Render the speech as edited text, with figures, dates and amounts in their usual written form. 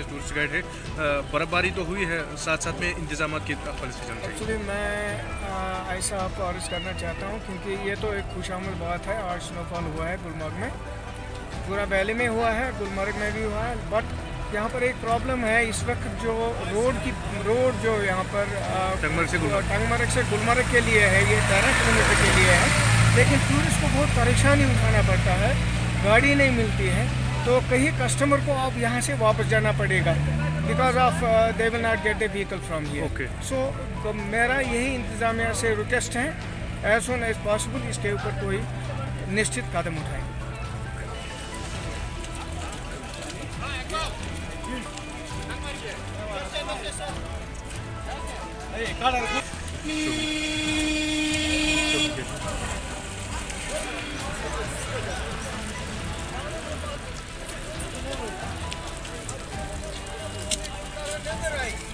हैं, tourist guide है। बर्फबारी तो हुई है, साथ साथ में इंतजाम की हवाले से जानते हैं। एक्चुअली मैं ऐसा आपको अर्ज करना चाहता हूँ, क्योंकि ये तो एक खुशामद बात है। आज स्नोफॉल हुआ है गुलमर्ग में, पूरा वैली में हुआ है, गुलमर्ग में भी हुआ है। बट यहाँ पर एक प्रॉब्लम है इस वक्त, जो रोड जो यहाँ पर टंगमर्ग से गुलमर्ग के लिए है, ये 13 किलोमीटर के लिए है, लेकिन टूरिस्ट को बहुत परेशानी उठाना पड़ता है, गाड़ी नहीं मिलती है, तो कहीं कस्टमर को आप यहाँ से वापस जाना पड़ेगा, because of they will not get the vehicle from here. So मेरा यही इंतज़ामिया से रिक्वेस्ट है, एज सुन एज पॉसिबल इसके ऊपर कोई निश्चित कदम उठाएं। Right.